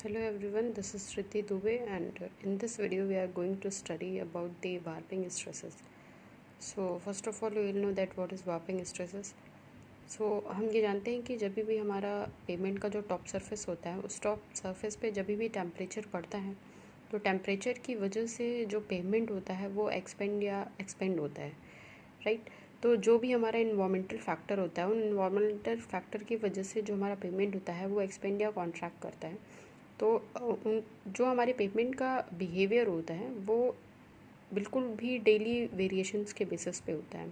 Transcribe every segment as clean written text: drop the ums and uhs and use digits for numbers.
Hello everyone, this is Shriti Dubey and in this video we are going to study about the warping stresses. So first of all you will know that what is warping stresses. So हम ये जानते हैं कि जब भी हमारा payment का जो टॉप सरफेस होता है उस टॉप सरफेस पे जब भी टेम्परेचर बढ़ता है तो टेम्परेचर की वजह से जो पेमेंट होता है वो एक्सपेंड होता है, राइट। तो जो भी हमारा इन्वायरमेंटल फैक्टर होता है उन इन्वायरमेंटल फैक्टर की वजह से जो हमारा पेमेंट होता है वो एक्सपेंड या कॉन्ट्रैक्ट करता है। तो जो हमारे पेमेंट का बिहेवियर होता है वो बिल्कुल भी डेली वेरिएशंस के बेसिस पे होता है।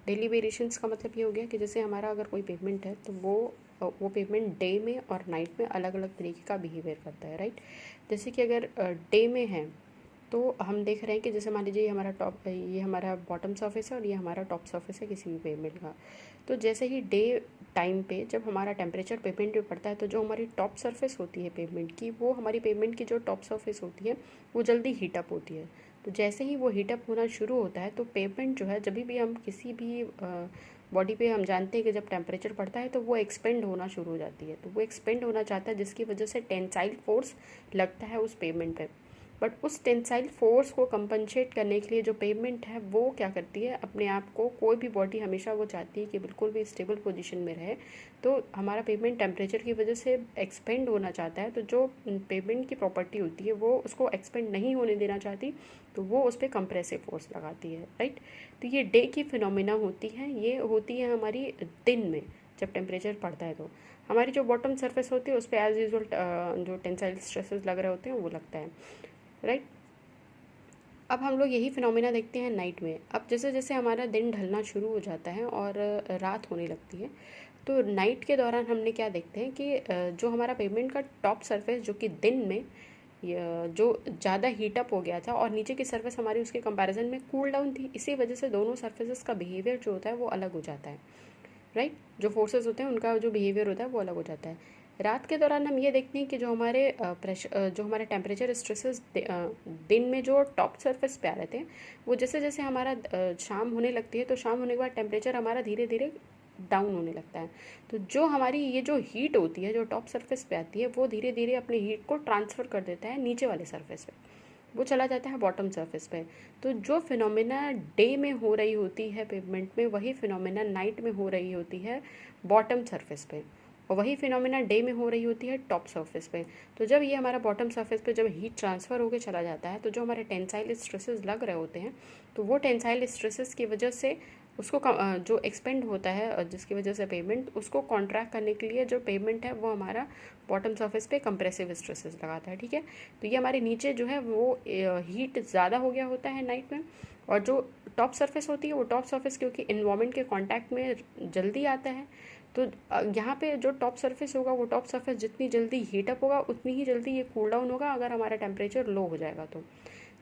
डेली वेरिएशंस का मतलब ये हो गया कि जैसे हमारा अगर कोई पेमेंट है तो वो पेमेंट डे में और नाइट में अलग अलग तरीके का बिहेवियर करता है, राइट। जैसे कि अगर डे में है तो हम देख रहे हैं कि जैसे मान लीजिए ये हमारा बॉटम सरफेस है और ये हमारा टॉप सरफेस है किसी भी पेमेंट का। तो जैसे ही डे टाइम पे जब हमारा टेम्परेचर पेमेंट पे पड़ता है तो जो हमारी टॉप सरफेस होती है पेमेंट की, वो हमारी पेमेंट की जो टॉप सरफेस होती है वो जल्दी हीटअप होती है। तो जैसे ही वो हीटअप होना शुरू होता है तो पेमेंट जो है, जब भी हम किसी भी बॉडी पे हम जानते हैं कि जब टेम्परेचर बढ़ता है तो वो एक्सपेंड होना शुरू हो जाती है। तो वो एक्सपेंड होना चाहता है जिसकी वजह से टेंसाइल फोर्स लगता है उस पेमेंट पे। बट उस टेंसाइल फोर्स को कंपनसेट करने के लिए जो पेमेंट है वो क्या करती है, अपने आप को, कोई भी बॉडी हमेशा वो चाहती है कि बिल्कुल भी स्टेबल पोजीशन में रहे। तो हमारा पेमेंट टेम्परेचर की वजह से एक्सपेंड होना चाहता है, तो जो पेमेंट की प्रॉपर्टी होती है वो उसको एक्सपेंड नहीं होने देना चाहती, तो वो उस पर कंप्रेसिव फोर्स लगाती है, राइट। तो ये डे की फिनोमिना होती है, ये होती है हमारी दिन में जब टेम्परेचर बढ़ता है। तो हमारी जो बॉटम सरफेस होती है उस पर एज यूजल जो टेंसाइल स्ट्रेसेस लग रहे होते हैं वो लगता है, राइट। अब हम लोग यही फिनोमेना देखते हैं नाइट में। अब जैसे जैसे हमारा दिन ढलना शुरू हो जाता है और रात होने लगती है तो नाइट के दौरान हमने क्या देखते हैं कि जो हमारा पेमेंट का टॉप सरफेस जो कि दिन में जो ज़्यादा हीटअप हो गया था और नीचे की सरफेस हमारी उसके कंपैरिजन में कूल डाउन थी, इसी वजह से दोनों सरफेसेस का बिहेवियर जो होता है वो अलग हो जाता है, राइट। जो फोर्सेस होते हैं उनका जो बिहेवियर होता है वो अलग हो जाता है। रात के दौरान हम ये देखते हैं कि जो हमारे टेम्परेचर स्ट्रेसेस दिन में जो टॉप सरफेस पे आ रहे थे वो जैसे जैसे हमारा शाम होने लगती है तो शाम होने के बाद टेम्परेचर हमारा धीरे धीरे डाउन होने लगता है। तो जो हमारी ये जो हीट होती है जो टॉप सरफेस पे आती है वो धीरे धीरे अपने हीट को ट्रांसफ़र कर देता है नीचे वाले सरफेस पे, वो चला जाता है बॉटम सरफेस पे। तो जो फिनोमेना डे में हो रही होती है पेमेंट में, वही फिनोमेना नाइट में हो रही होती है बॉटम सरफेस पे, और वही फिनोमेना डे में हो रही होती है टॉप सरफेस पे। तो जब ये हमारा बॉटम सरफेस पे जब हीट ट्रांसफ़र होकर चला जाता है तो जो हमारे टेंसाइल स्ट्रेसेस लग रहे होते हैं तो वो टेंसाइल स्ट्रेसेस की वजह से उसको जो एक्सपेंड होता है जिसकी वजह से पेमेंट उसको कॉन्ट्रैक्ट करने के लिए जो पेमेंट है वो हमारा बॉटम सरफेस पे कंप्रेसिव स्ट्रेसेस लगाता है, ठीक है। तो ये हमारे नीचे जो है वो हीट ज़्यादा हो गया होता है नाइट में, और जो टॉप सरफेस होती है वो टॉप सरफेस क्योंकि इन्वायरमेंट के कांटेक्ट में जल्दी आता है, तो यहाँ पे जो टॉप सरफेस होगा वो टॉप सरफेस जितनी जल्दी हीटअप होगा उतनी ही जल्दी ये कूल डाउन होगा अगर हमारा टेम्परेचर लो हो जाएगा।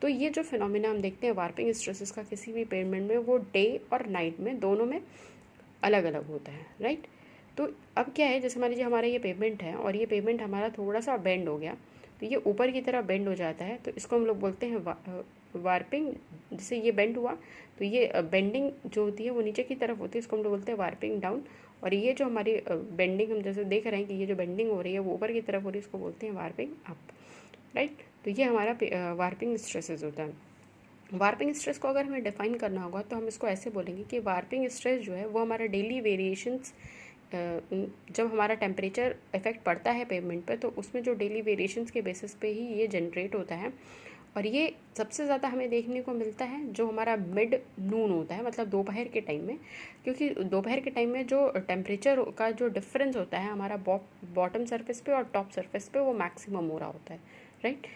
तो ये जो फिनोमिना हम देखते हैं वार्पिंग स्ट्रेसेस का किसी भी पेमेंट में वो डे और नाइट में दोनों में अलग अलग होता है, राइट। तो अब क्या है, जैसे मान लीजिए हमारा ये पेमेंट है और ये पेमेंट हमारा थोड़ा सा बेंड हो गया, तो ये ऊपर की तरफ बेंड हो जाता है, तो इसको हम लोग बोलते हैं वार्पिंग। जैसे ये बेंड हुआ तो ये बेंडिंग जो होती है वो नीचे की तरफ होती है, इसको हम लोग बोलते हैं वार्पिंग डाउन। और ये जो हमारी बेंडिंग हम जैसे देख रहे हैं कि ये जो बेंडिंग हो रही है वो ऊपर की तरफ हो रही है, इसको बोलते हैं वार्पिंग अप, राइट। तो ये हमारा वार्पिंग स्ट्रेसेस होता है। वार्पिंग स्ट्रेस को अगर हमें डिफाइन करना होगा तो हम इसको ऐसे बोलेंगे कि वार्पिंग स्ट्रेस जो है वो हमारा डेली वेरिएशंस, जब हमारा टेम्परेचर इफेक्ट पड़ता है पेमेंट पे तो उसमें जो डेली वेरिएशंस के बेसिस पे ही ये जनरेट होता है। और ये सबसे ज़्यादा हमें देखने को मिलता है जो हमारा मिड नून होता है, मतलब दोपहर के टाइम में, क्योंकि दोपहर के टाइम में जो टेम्परेचर का जो डिफरेंस होता है हमारा बॉटम सरफेस पे और टॉप सरफेस पे वो मैक्सिमम हो रहा होता है, राइट।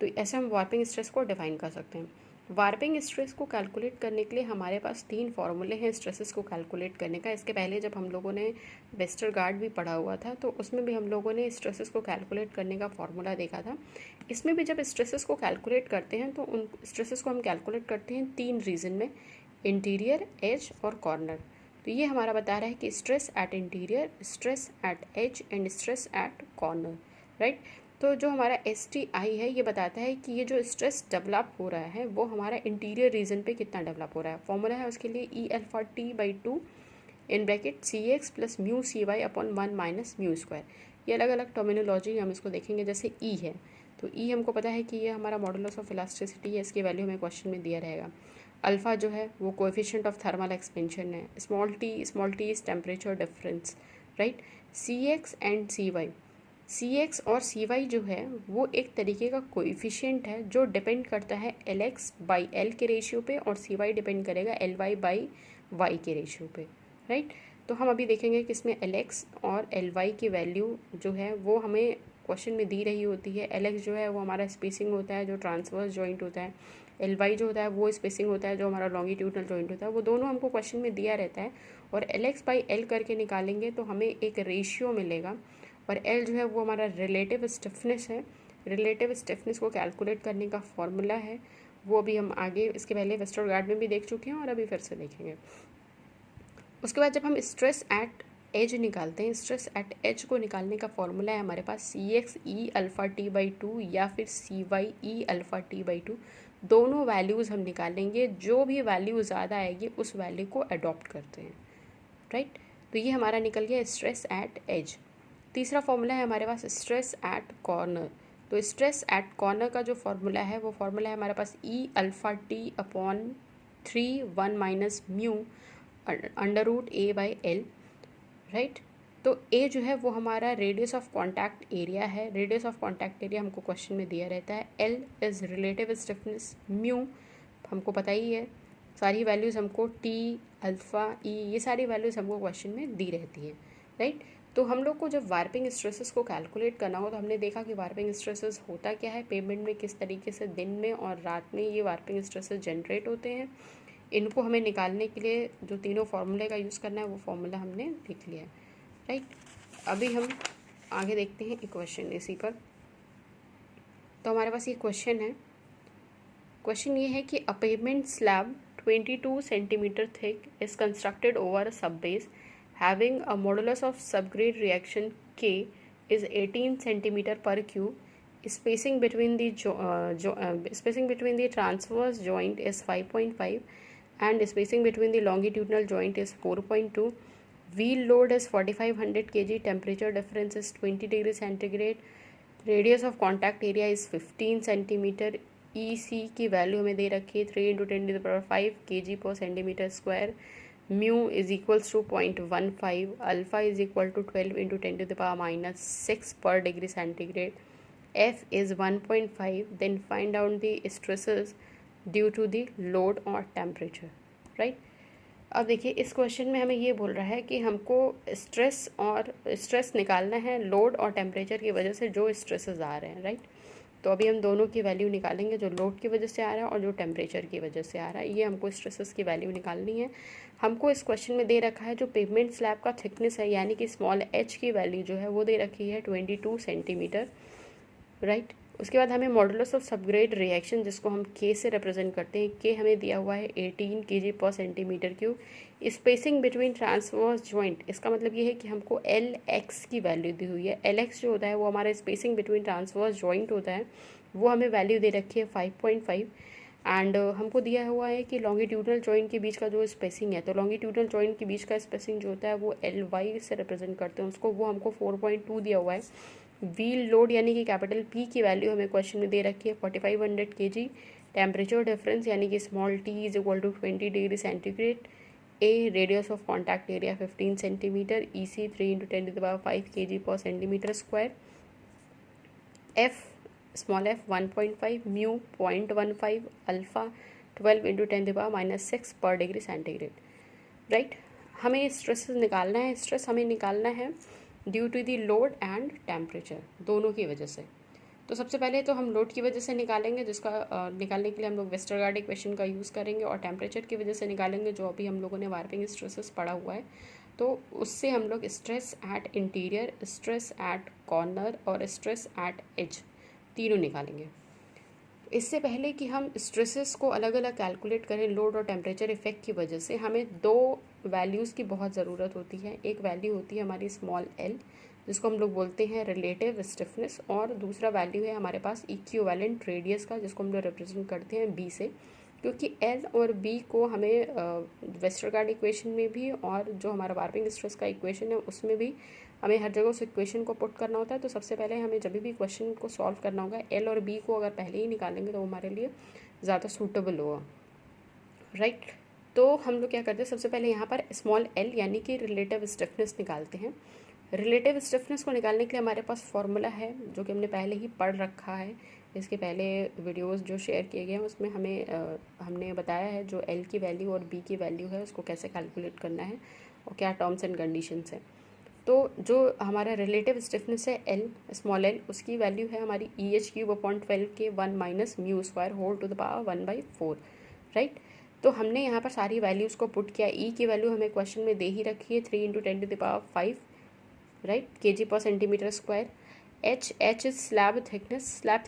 तो ऐसे हम वार्पिंग स्ट्रेस को डिफाइन कर सकते हैं। वार्पिंग स्ट्रेस को कैलकुलेट करने के लिए हमारे पास 3 फॉर्मूले हैं स्ट्रेसेस को कैलकुलेट करने का। इसके पहले जब हम लोगों ने वेस्टरगार्ड भी पढ़ा हुआ था तो उसमें भी हम लोगों ने स्ट्रेसेस को कैलकुलेट करने का फॉर्मूला देखा था। इसमें भी जब स्ट्रेसेस को कैलकुलेट करते हैं तो उन स्ट्रेसेस को हम कैलकुलेट करते हैं 3 रीजन में, इंटीरियर, एज और कॉर्नर। तो ये हमारा बता रहा है कि stress at interior, stress at edge and stress at corner, right. तो जो हमारा STI है ये बताता है कि ये जो स्ट्रेस डेवलप हो रहा है वो हमारा इंटीरियर रीजन पे कितना डेवलप हो रहा है। फॉर्मूला है उसके लिए E α T/2 in bracket CX + μ CY/1 - μ²। ये अलग अलग टर्मिनोलॉजी हम इसको देखेंगे। जैसे ई है तो ई हमको पता है कि ये हमारा मॉडुलस ऑफ इलास्टिसिटी है, इसकी वैल्यू हमें क्वेश्चन में दिया रहेगा। अल्फ़ा जो है वो कोएफिशिएंट ऑफ थर्मल एक्सपेंशन है। Small t is temperature difference, right. C X and C Y, C X और सी वाई जो है वो एक तरीके का कोएफिशिएंट है जो डिपेंड करता है एल एक्स बाई एल के रेशियो पे, और सी वाई डिपेंड करेगा एल वाई बाई वाई के रेशियो पे, राइट। तो हम अभी देखेंगे कि इसमें एल एक्स और एल वाई की वैल्यू जो है वो हमें क्वेश्चन में दी रही होती है। एल एक्स जो है वो हमारा स्पेसिंग होता है जो ट्रांसवर्स जॉइंट होता है, एल वाई जो होता है वो स्पेसिंग होता है जो हमारा लॉन्गिट्यूडनल जॉइंट होता है। वो दोनों हमको क्वेश्चन में दिया रहता है, और एल एक्स बाई एल करके निकालेंगे तो हमें एक रेशियो मिलेगा, और एल जो है वो हमारा रिलेटिव स्टिफनेस है। रिलेटिव स्टिफनेस को कैलकुलेट करने का फॉर्मूला है, वो अभी हम आगे इसके पहले वेस्टरगार्ड में भी देख चुके हैं और अभी फिर से देखेंगे। उसके बाद जब हम स्ट्रेस एट एज निकालते हैं, स्ट्रेस एट एज को निकालने का फॉर्मूला है हमारे पास C X E alpha T by two या फिर C Y E alpha T by two. दोनों वैल्यूज़ हम निकालेंगे, जो भी वैल्यू ज़्यादा आएगी उस वैल्यू को अडॉप्ट करते हैं, राइट। तो ये हमारा निकल गया स्ट्रेस एट एज। तीसरा फॉर्मूला है हमारे पास स्ट्रेस एट कॉर्नर। तो स्ट्रेस एट कॉर्नर का जो फॉर्मूला है वो फॉर्मूला है हमारे पास E alpha T upon 3 1 mu under root A by L, right. तो ए जो है वो हमारा रेडियस ऑफ कॉन्टैक्ट एरिया है। रेडियस ऑफ कॉन्टैक्ट एरिया हमको क्वेश्चन में दिया रहता है। L is relative stiffness, mu हमको पता ही है, सारी वैल्यूज़ हमको टी अल्फ़ा ई ये सारी वैल्यूज़ हमको क्वेश्चन में दी रहती हैं, राइट। तो हम लोग को जब वार्पिंग स्ट्रेसेस को कैलकुलेट करना हो तो हमने देखा कि वार्पिंग स्ट्रेसेस होता क्या है, पेमेंट में किस तरीके से दिन में और रात में ये वार्पिंग स्ट्रेसेस जनरेट होते हैं। इनको हमें निकालने के लिए जो तीनों फार्मूले का यूज़ करना है वो फार्मूला हमने लिख लिया है, राइट। अभी हम आगे देखते हैं एक क्वेश्चन इसी पर। तो हमारे पास ये क्वेश्चन है। क्वेश्चन ये है कि a pavement slab 22 centimeter thick is constructed over a sub base having a modulus of subgrade reaction K is 18 centimeter per cube. Spacing between the transverse joint is 5.5 and spacing between the longitudinal joint is 4.2. Wheel load is 4500 kg. Temperature difference is 20 degrees centigrade. Radius of contact area is 15 centimeter. EC की value हमें दे रखी है 3 × 10⁵ kg per centimeter square. Mu is equals to 0.15. Alpha is equal to 12 × 10⁻⁻6 per degree centigrade. F is 1.5. Then find out the stresses due to the load और temperature, right. अब देखिए इस question में हमें ये बोल रहा है कि हमको स्ट्रेस निकालना है लोड और टेम्परेचर की वजह से जो स्ट्रेसेस आ रहे हैं, राइट। तो अभी हम दोनों की वैल्यू निकालेंगे, जो लोड की वजह से आ रहा है और जो टेम्परेचर की वजह से आ रहा है। ये हमको स्ट्रेसेस की वैल्यू निकालनी है। हमको इस क्वेश्चन में दे रखा है जो पेवमेंट स्लैब का थिकनेस है, यानी कि स्मॉल h की वैल्यू जो है वो दे रखी है 22 सेंटीमीटर, राइट। उसके बाद हमें मॉडुलस ऑफ सबग्रेड रिएक्शन जिसको हम K से रिप्रेजेंट करते हैं, K हमें दिया हुआ है 18 kg पर centimetre cube. Spacing between transverse joint, इसका मतलब ये है कि हमको LX की वैल्यू दी हुई है। LX जो होता है वो हमारा स्पेसिंग बिटवीन ट्रांसवर्स जॉइंट होता है, वो हमें वैल्यू दे रखी है 5.5। एंड हमको दिया हुआ है कि लॉन्गिट्यूडनल जॉइंट के बीच का जो स्पेसिंग है, तो लॉन्गिट्यूडनल जॉइंट के बीच का स्पेसिंग जो होता है वो LY से रिप्रेजेंट करते हैं उसको, वो हमको 4.2 दिया हुआ है। व्हील लोड यानी कि कैपिटल P की वैल्यू हमें क्वेश्चन में दे रखी है 4500 kg। टेम्परेचर डिफरेंस यानी कि small t is equal to 20 degree centigrade. A radius of contact area 15 centimetre. EC 3 × 10⁵ kg पर centimetre square. F small f 1.5, mu 0.15, alpha 12 × 10⁻⁻6 पर डिग्री सेंटीग्रेड, राइट। हमें स्ट्रेस निकालना है। स्ट्रेस हमें निकालना है due to the load and temperature, दोनों की वजह से। तो सबसे पहले तो हम लोड की वजह से निकालेंगे, जिसका निकालने के लिए हम लोग वेस्टरगार्ड इक्वेशन का यूज़ करेंगे, और टेम्परेचर की वजह से निकालेंगे जो अभी हम लोगों ने वार्पिंग स्ट्रेसेस पढ़ा हुआ है। तो उससे हम लोग stress at interior, stress at corner और स्ट्रेस एट एज तीनों निकालेंगे। इससे पहले कि हम स्ट्रेसेस को अलग अलग कैलकुलेट करें लोड और टेम्परेचर इफेक्ट की वजह से, हमें दो वैल्यूज़ की बहुत ज़रूरत होती है। एक वैल्यू होती है हमारी स्मॉल l जिसको हम लोग बोलते हैं रिलेटिव स्टिफनेस, और दूसरा वैल्यू है हमारे पास इक्विवेलेंट रेडियस का जिसको हम लोग रिप्रेजेंट करते हैं b से, क्योंकि l और b को हमें वेस्टरगार्ड इक्वेशन में भी और जो हमारा वार्पिंग स्ट्रेस का इक्वेशन है उसमें भी हमें हर जगह उस इक्वेशन को पुट करना होता है। तो सबसे पहले हमें जब भी क्वेश्चन को सॉल्व करना होगा, एल और बी को अगर पहले ही निकालेंगे तो हमारे लिए ज़्यादा सूटेबल होगा, राइट। तो हम लोग क्या करते हैं, सबसे पहले यहाँ पर स्मॉल एल यानी कि रिलेटिव स्टिफनेस निकालते हैं। रिलेटिव स्टिफनेस को निकालने के लिए हमारे पास फॉर्मूला है जो कि हमने पहले ही पढ़ रखा है। इसके पहले वीडियोस जो शेयर किए गए हैं उसमें हमने बताया है जो एल की वैल्यू और बी की वैल्यू है उसको कैसे कैलकुलेट करना है और क्या टर्म्स एंड कंडीशंस हैं। तो जो हमारा रिलेटिव स्टिफनेस है एल, स्मॉल एल, उसकी वैल्यू है हमारी EH³/12 के 1 minus mu square whole to the power 1/4, right. तो हमने यहाँ पर सारी वैल्यूज़ को पुट किया। ई की वैल्यू हमें क्वेश्चन में दे ही रखी है 3 × 10⁵, right, kg/cm²। H is slab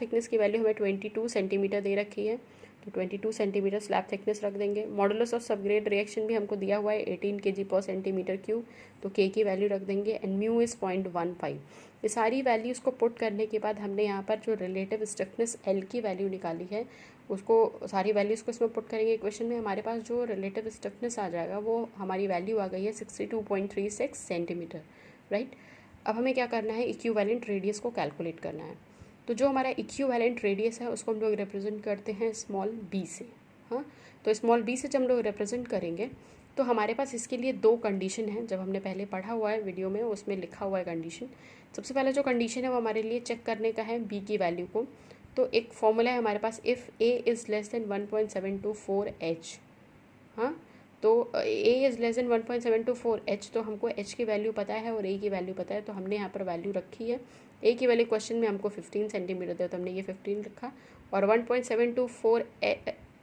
thickness की वैल्यू हमें 22 सेंटीमीटर दे रखी है, तो 22 सेंटीमीटर स्लैब थिकनेस रख देंगे। मॉडुलस ऑफ सबग्रेड रिएक्शन भी हमको दिया हुआ है 18 kg/cm³, तो के की वैल्यू रख देंगे। And mu is 0.15। ये सारी वैल्यूज़ को पुट करने के बाद हमने यहाँ पर जो रिलेटिव स्टिफनेस एल की वैल्यू निकाली है उसको, सारी वैल्यूज़ को इसमें पुट करेंगे इक्वेशन में। हमारे पास जो रिलेटिव स्टिफनेस आ जाएगा वो हमारी वैल्यू आ गई है 62.36 सेंटीमीटर, राइट। अब हमें क्या करना है, इक्विवेलेंट रेडियस को कैलकुलेट करना है। तो जो हमारा इक्विवेलेंट रेडियस है उसको हम लोग रिप्रेजेंट करते हैं स्मॉल बी से। हाँ, तो स्मॉल बी से जब हम लोग रिप्रेजेंट करेंगे तो हमारे पास इसके लिए दो कंडीशन है। जब हमने पहले पढ़ा हुआ है वीडियो में उसमें लिखा हुआ है कंडीशन। सबसे पहले जो कंडीशन है वो हमारे लिए चेक करने का है बी की वैल्यू को। तो एक फॉर्मूला है हमारे पास, if A is less than 1.724 H। हाँ, तो A is less than 1.724 H, तो हमको H की वैल्यू पता है और ए की वैल्यू पता है, तो हमने यहाँ पर वैल्यू रखी है। ए की वैल्यू क्वेश्चन में हमको 15 सेंटीमीटर दिया तो हमने ये 15 रखा, और 1.724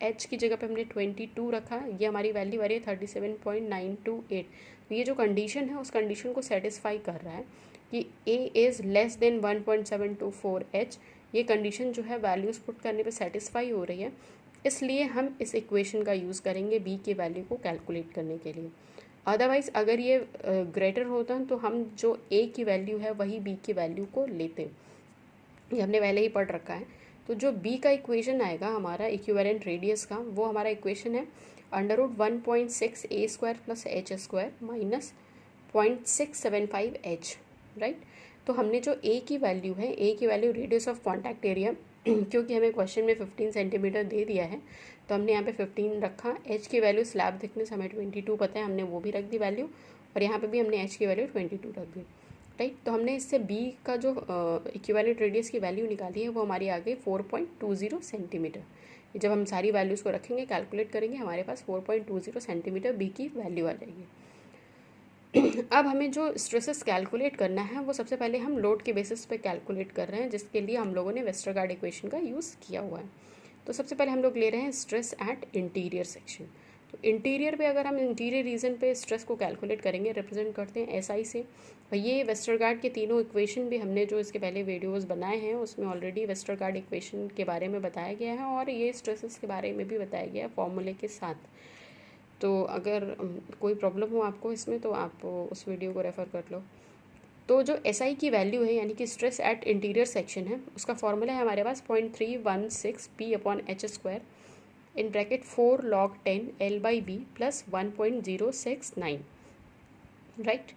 H की जगह पे हमने 22 रखा। ये हमारी वैल्यू आ रही है 37.928। तो ये जो कंडीशन है उस कंडीशन को सेटिस्फाई कर रहा है कि ए इज़ लेस देन 1.724 H। ये कंडीशन जो है वैल्यूज़ पुट करने पे सेटिस्फाई हो रही है, इसलिए हम इस इक्वेशन का यूज़ करेंगे बी की वैल्यू को कैलकुलेट करने के लिए। अदरवाइज़ अगर ये ग्रेटर होता तो हम जो ए की वैल्यू है वही बी की वैल्यू को लेते। ये हमने पहले ही पढ़ रखा है। तो जो बी का इक्वेशन आएगा हमारा इक्विवेलेंट रेडियस का, वो हमारा इक्वेशन है √1.6 a² + h² minus 0.675 H, right. तो हमने जो ए की वैल्यू है, ए की value radius of contact area, क्योंकि हमें क्वेश्चन में 15 सेंटीमीटर दे दिया है तो हमने यहाँ पे 15 रखा। एच की वैल्यू स्लैब थिकनेस हमें 22 पता है, हमने वो भी रख दी वैल्यू, और यहाँ पे भी हमने एच की वैल्यू 22 रख दी, राइट। तो हमने इससे बी का जो इक्विवेलेंट रेडियस की वैल्यू निकाली है वो हमारी आ गई 4.20 सेंटीमीटर। जब हम सारी वैल्यूज़ को रखेंगे कैलकुलेट करेंगे हमारे पास 4.20 सेंटीमीटर बी की वैल्यू आ जाएगी। अब हमें जो स्ट्रेसेस कैलकुलेट करना है वो सबसे पहले हम लोड के बेसिस पे कैलकुलेट कर रहे हैं, जिसके लिए हम लोगों ने वेस्टरगार्ड इक्वेशन का यूज़ किया हुआ है। तो सबसे पहले हम लोग ले रहे हैं स्ट्रेस एट इंटीरियर सेक्शन। तो इंटीरियर पे अगर हम इंटीरियर रीजन पे स्ट्रेस को कैलकुलेट करेंगे, रिप्रेजेंट करते हैं SI से। और ये वेस्टरगार्ड के तीनों इक्वेशन भी हमने जो इसके पहले वीडियोस बनाए हैं उसमें ऑलरेडी वेस्टरगार्ड इक्वेशन के बारे में बताया गया है, और ये स्ट्रेसेस के बारे में भी बताया गया है फॉर्मूले के साथ। तो अगर कोई प्रॉब्लम हो आपको इसमें तो आप उस वीडियो को रेफ़र कर लो। तो जो SI की वैल्यू है यानी कि स्ट्रेस एट इंटीरियर सेक्शन है, उसका फॉर्मूला है हमारे पास 0.316 P/h² in bracket 4 log 10 L/B plus 1.069, right.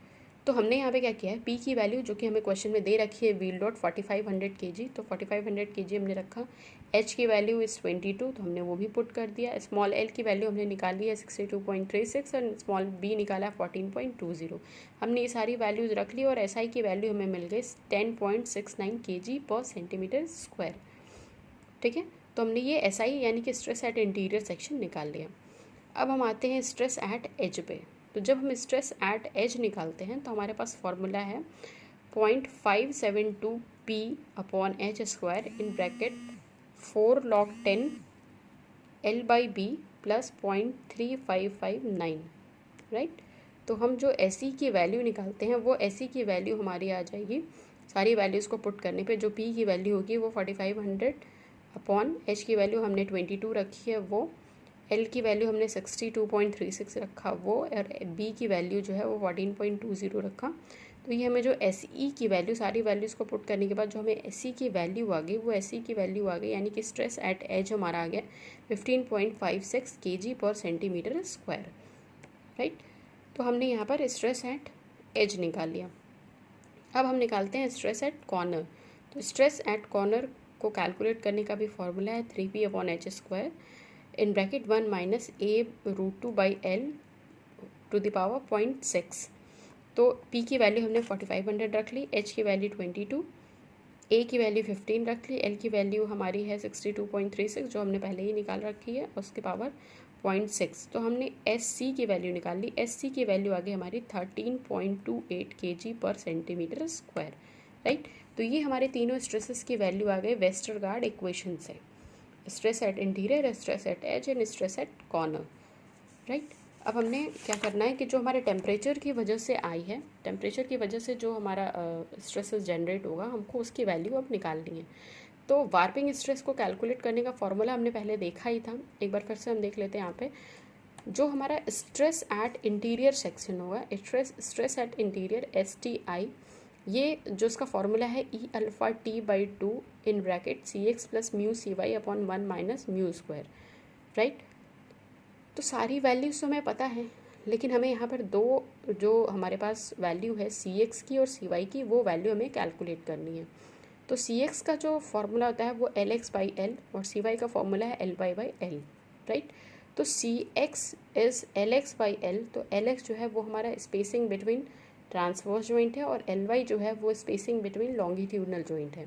तो हमने यहाँ पे क्या किया है, पी की वैल्यू जो कि हमें क्वेश्चन में दे रखी है व्हील लोड 4500 kg, तो 4500 kg हमने रखा। एच की वैल्यू इज़ 22, तो हमने वो भी पुट कर दिया। स्मॉल एल की वैल्यू हमने निकाली है 62.36 और स्मॉल बी निकाला है 14.20। हमने ये सारी वैल्यूज़ रख ली और एसआई की वैल्यू हमें मिल गई 10.69 kg/cm², ठीक है। तो हमने ये एसआई यानी कि स्ट्रेस एट इंटीरियर सेक्शन निकाल लिया। अब हम आते हैं स्ट्रेस एट एज पे। तो जब हम स्ट्रेस एट एज निकालते हैं तो हमारे पास फॉर्मूला है 0.572 P/h² in bracket 4 log 10 L/B plus 0.3559, right. तो हम जो SE की वैल्यू निकालते हैं वो SE की वैल्यू हमारी आ जाएगी, सारी वैल्यूज़ को पुट करने पे जो P की वैल्यू होगी वो 4500 अपॉन H की वैल्यू हमने 22 रखी है वो, L की वैल्यू हमने 62.36 रखा वो, और B की वैल्यू जो है वो 14.20 रखा। तो ये हमें जो SE की वैल्यू, सारी वैल्यूज़ को पुट करने के बाद जो हमें SE की वैल्यू आ गई वो SE की वैल्यू आ गई यानी कि स्ट्रेस एट एज हमारा आ गया 15.56 kg/cm², राइट। तो हमने यहाँ पर स्ट्रेस एट एज निकाल लिया। अब हम निकालते हैं स्ट्रेस एट कॉर्नर। तो स्ट्रेस एट कॉर्नर को कैलकुलेट करने का भी फॉर्मूला है 3p/h² in bracket 1 minus a√2/L to the power 0.6। तो p की वैल्यू हमने 4500 रख ली, h की वैल्यू 22, a की वैल्यू 15 रख ली, l की वैल्यू हमारी है 62.36 जो हमने पहले ही निकाल रखी है, उसके पावर 0.6। तो हमने SC की वैल्यू निकाल ली। SC की वैल्यू आ गई हमारी 13.28 kg/cm², राइट। तो ये हमारे तीनों स्ट्रेसेस की वैल्यू आ गई वेस्टरगार्ड इक्वेशन से, stress at interior, stress at edge and stress at corner, right. अब हमने क्या करना है कि जो हमारे टेम्परेचर की वजह से आई है, टेम्परेचर की वजह से जो हमारा स्ट्रेसेस जनरेट होगा, हमको उसकी वैल्यू अब निकालनी है। तो वार्पिंग स्ट्रेस को कैलकुलेट करने का फॉर्मूला हमने पहले देखा ही था, एक बार फिर से हम देख लेते हैं यहाँ पे। जो हमारा स्ट्रेस एट इंटीरियर सेक्शन होगा, स्ट्रेस एट इंटीरियर STI, ये जो इसका फॉर्मूला है E∝T/2 in bracket CX + μCy/1 - μ², right. तो सारी वैल्यूज़ तो हमें पता है, लेकिन हमें यहाँ पर दो जो हमारे पास वैल्यू है CX की और CY की, वो वैल्यू हमें कैलकुलेट करनी है। तो CX का जो फॉर्मूला होता है वो LX/L और CY का फॉर्मूला है LY/L, राइट। तो CX इज़ LX/L। तो LX जो है वो हमारा स्पेसिंग बिटवीन ट्रांसवर्स जॉइंट है और LY जो है वो स्पेसिंग बिटवीन लॉन्गिट्यूडनल जॉइंट है।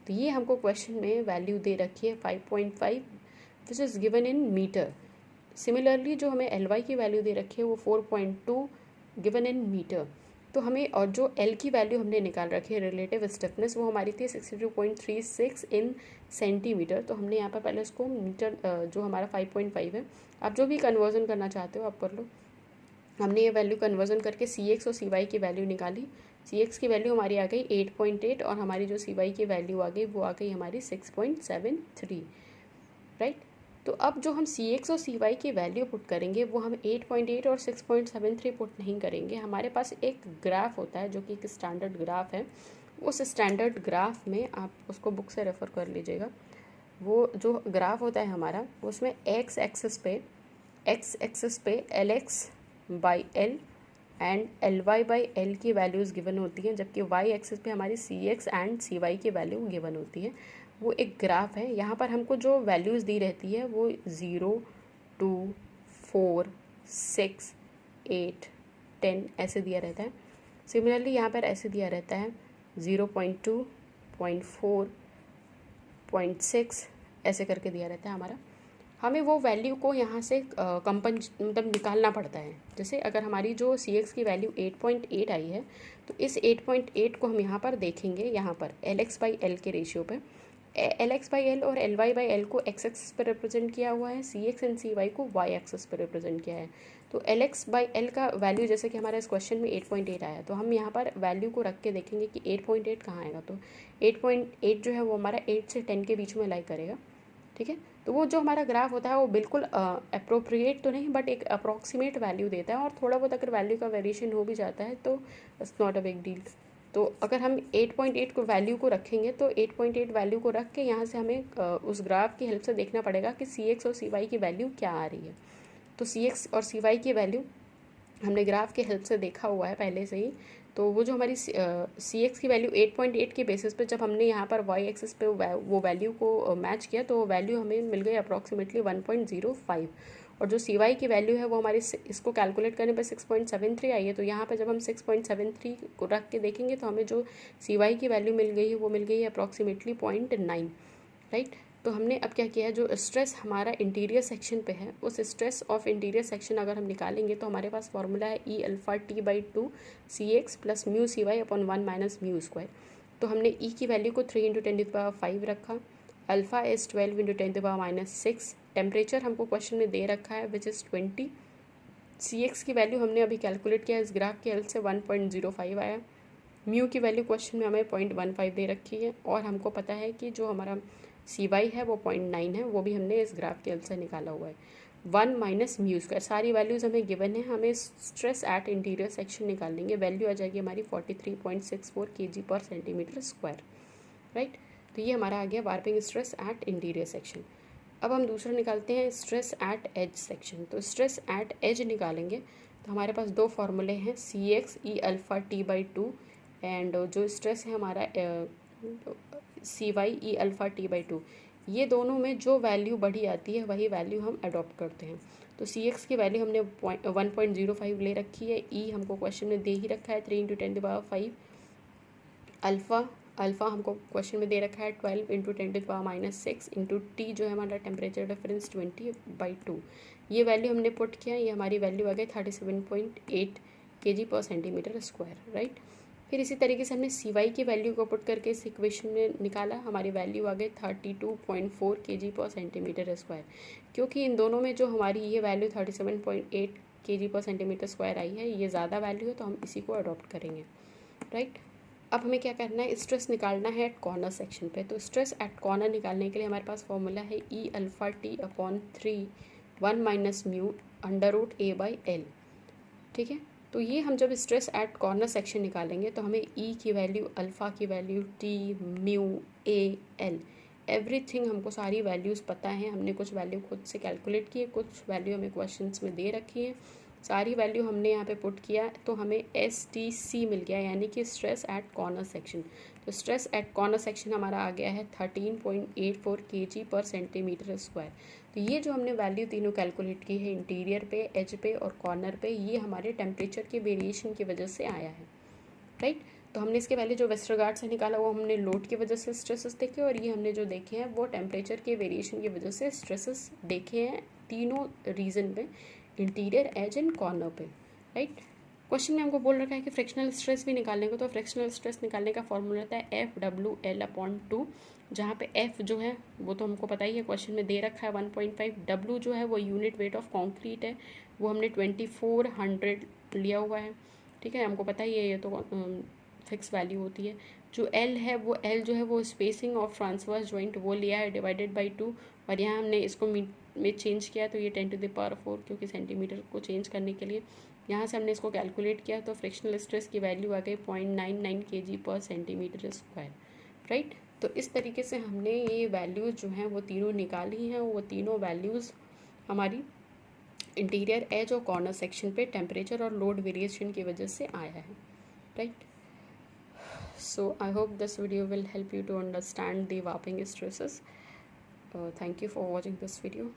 तो ये हमको क्वेश्चन में वैल्यू दे रखी है 5.5 which is given in metre. Similarly जो हमें LY की वैल्यू दे रखी है वो 4.2 गिवन इन मीटर। तो हमें, और जो L की वैल्यू हमने निकाल रखी है रिलेटिव स्टिफनेस, वो हमारी थी 62.36 इन सेंटीमीटर। तो हमने यहाँ पर पहले उसको मीटर, जो हमारा 5.5 है, आप जो भी कन्वर्जन करना चाहते हो आप कर लो। हमने ये वैल्यू कन्वर्जन करके CX और CY की वैल्यू निकाली। CX की वैल्यू हमारी आ गई 8.8 और हमारी जो CY की वैल्यू आ गई वो आ गई हमारी 6.73, राइट। तो अब जो हम CX और CY की वैल्यू पुट करेंगे वो हम 8.8 और 6.73 पुट नहीं करेंगे। हमारे पास एक ग्राफ होता है जो कि एक स्टैंडर्ड ग्राफ है। उस स्टैंडर्ड ग्राफ में आप उसको बुक से रेफ़र कर लीजिएगा। वो जो ग्राफ होता है हमारा, उसमें एक्स एक्सिस पे LX/L एंड LY/L की वैल्यूज़ गिवन होती हैं, जबकि Y एक्सिस पे हमारी CX एंड CY की वैल्यू गिवन होती है। वो एक ग्राफ है। यहाँ पर हमको जो वैल्यूज़ दी रहती है वो 0, 2, 4, 6, 8, 10 ऐसे दिया रहता है। सिमिलरली यहाँ पर ऐसे दिया रहता है 0.2, 0.4, 0.6 ऐसे करके दिया रहता है हमारा। हमें वो वैल्यू को यहाँ से मतलब निकालना पड़ता है। जैसे अगर हमारी जो CX की वैल्यू 8.8 आई है, तो इस 8.8 को हम यहाँ पर देखेंगे, यहाँ पर LX/L के रेशियो पे। LX/L और LY/L को X एक्सिस पर रिप्रेजेंट किया हुआ है, CX एंड CY को Y एक्सिस पर रिप्रेजेंट किया है। तो LX/L का वैल्यू जैसे कि हमारे इस क्वेश्चन में 8.8 आया, तो हम यहाँ पर वैल्यू को रख के देखेंगे कि 8.8 कहाँ आएगा। तो 8.8 जो है वो हमारा 8 से 10 के बीच में लाई करेगा, ठीक है। तो वो जो हमारा ग्राफ होता है वो बिल्कुल अप्रोप्रिएट तो नहीं, बट एक अप्रॉक्सीमेट वैल्यू देता है, और थोड़ा बहुत अगर वैल्यू का वेरिएशन हो भी जाता है तो it's not a big deal. तो अगर हम 8.8 को वैल्यू को रखेंगे, तो 8.8 वैल्यू को रख के यहाँ से हमें उस ग्राफ की हेल्प से देखना पड़ेगा कि CX और CY की वैल्यू क्या आ रही है। तो CX और CY की वैल्यू हमने ग्राफ के हेल्प से देखा हुआ है पहले से ही। तो वो जो हमारी CX की वैल्यू 8.8 के बेसिस पे जब हमने यहाँ पर Y एक्सिस पे वो वैल्यू को मैच किया, तो वैल्यू हमें मिल गई अप्रॉक्सीमेटली 1.05। और जो CY की वैल्यू है वो हमारी इसको कैलकुलेट करने पे 6.73 आई है। तो यहाँ पर जब हम 6.73 को रख के देखेंगे तो हमें जो CY की वैल्यू मिल गई है वो मिल गई है अप्रॉक्सीमेटली 0.9, राइट। तो हमने अब क्या किया है, जो स्ट्रेस हमारा इंटीरियर सेक्शन पे है, उस स्ट्रेस ऑफ इंटीरियर सेक्शन अगर हम निकालेंगे तो हमारे पास फॉर्मूला है E∝T/2 CX + μCy/1 - μ²। तो हमने E की वैल्यू को 3 × 10⁵ रखा, अल्फ़ा इज़ 12 × 10⁻⁶, टेम्परेचर हमको क्वेश्चन में दे रखा है विच इज़ 20। CX की वैल्यू हमने अभी कैलकुलेट किया, इस ग्राफ के हेल्प से 1.05 आया। म्यू की वैल्यू क्वेश्चन में हमें 0.15 दे रखी है, और हमको पता है कि जो हमारा CY है वो 0.9 है, वो भी हमने इस ग्राफ के हेल्प से निकाला हुआ है। 1 - μ², सारी वैल्यूज़ हमें गिवन है। हमें स्ट्रेस एट इंटीरियर सेक्शन निकाल लेंगे, वैल्यू आ जाएगी हमारी 43.64 kg/cm², राइट। तो ये हमारा आ गया warping stress at interior section. अब हम दूसरा निकालते हैं स्ट्रेस एट एज सेक्शन। तो स्ट्रेस एट एज निकालेंगे तो हमारे पास दो फार्मूले हैं, CX E∝T/2 एंड जो स्ट्रेस है हमारा CYE∝T/2, ये दोनों में जो वैल्यू बढ़ी आती है वही वैल्यू हम अडॉप्ट करते हैं। तो CX की वैल्यू हमने 1.05 ले रखी है, E हमको क्वेश्चन में दे ही रखा है 3 × 10⁵, अल्फ़ा हमको क्वेश्चन में दे रखा है 12 × 10⁻⁻6 इंटू T जो है हमारा टेम्परेचर डिफरेंस 20/2। ये वैल्यू हमने पुट किया, ये हमारी वैल्यू आ गई 37.8 kg/cm², राइट। फिर इसी तरीके से हमने CY की वैल्यू को पुट करके इस इक्वेशन में निकाला, हमारी वैल्यू आ गई 32.4 kg/cm²। क्योंकि इन दोनों में जो हमारी ये वैल्यू 37.8 kg/cm² आई है, ये ज़्यादा वैल्यू है, तो हम इसी को अडॉप्ट करेंगे, राइट। अब हमें क्या करना है, स्ट्रेस निकालना है एट कॉर्नर सेक्शन पे। तो स्ट्रेस एट कॉर्नर निकालने के लिए हमारे पास फॉर्मूला है E∝T/3 1 - μ √A/L, ठीक है। तो ये हम जब स्ट्रेस एट कॉर्नर सेक्शन निकालेंगे तो हमें E की वैल्यू, अल्फ़ा की value, T, mu, A, L, everything हमको सारी वैल्यूज़ पता है। हमने कुछ वैल्यू खुद से कैलकुलेट की है, कुछ वैल्यू हमें क्वेश्चंस में दे रखी है, सारी वैल्यू हमने यहाँ पे पुट किया, तो हमें STC मिल गया, यानी कि स्ट्रेस एट कॉर्नर सेक्शन। तो स्ट्रेस एट कॉर्नर सेक्शन हमारा आ गया है 13.84 kg/cm²। तो ये जो हमने वैल्यू तीनों कैलकुलेट की है, इंटीरियर पे, एज पे और कॉर्नर पे, ये हमारे टेम्परेचर के वेरिएशन की वजह से आया है, राइट। तो हमने इसके पहले जो वेस्टरगार्ड से निकाला वो हमने लोड की वजह से स्ट्रेसेस देखे, और ये हमने जो देखे हैं वो टेम्परेचर के वेरिएशन की वजह से स्ट्रेसेस देखे हैं तीनों रीजन पे, इंटीरियर, एज एंड कॉर्नर पे, राइट। क्वेश्चन में हमको बोल रखा है कि फ्रिक्शनल स्ट्रेस भी निकालने को, तो फ्रिक्शनल स्ट्रेस निकालने का फॉर्मूला रहता है FWL/2, जहाँ पे F जो है वो तो हमको पता ही है, क्वेश्चन में दे रखा है 1.5, W जो है वो यूनिट वेट ऑफ कॉन्क्रीट है, वो हमने 2400 लिया हुआ है, ठीक है, हमको पता ही है, ये तो फिक्स वैल्यू होती है। जो L है वो L जो है वो स्पेसिंग ऑफ ट्रांसवर्स जॉइंट वो लिया है /2, और यहाँ हमने इसको में चेंज किया, तो ये 10⁴, क्योंकि सेंटीमीटर को चेंज करने के लिए यहाँ से हमने इसको कैलकुलेट किया, तो फ्रिक्शनल स्ट्रेस की वैल्यू आ गई 0.99 kg/cm², राइट। तो इस तरीके से हमने ये वैल्यूज़ जो हैं वो तीनों निकाली हैं, वो तीनों वैल्यूज़ हमारी इंटीरियर, एज और कॉर्नर सेक्शन पे टेम्परेचर और लोड वेरिएशन की वजह से आया है, right. So I hope this video will help you to understand the warping stresses. Thank you for watching this video.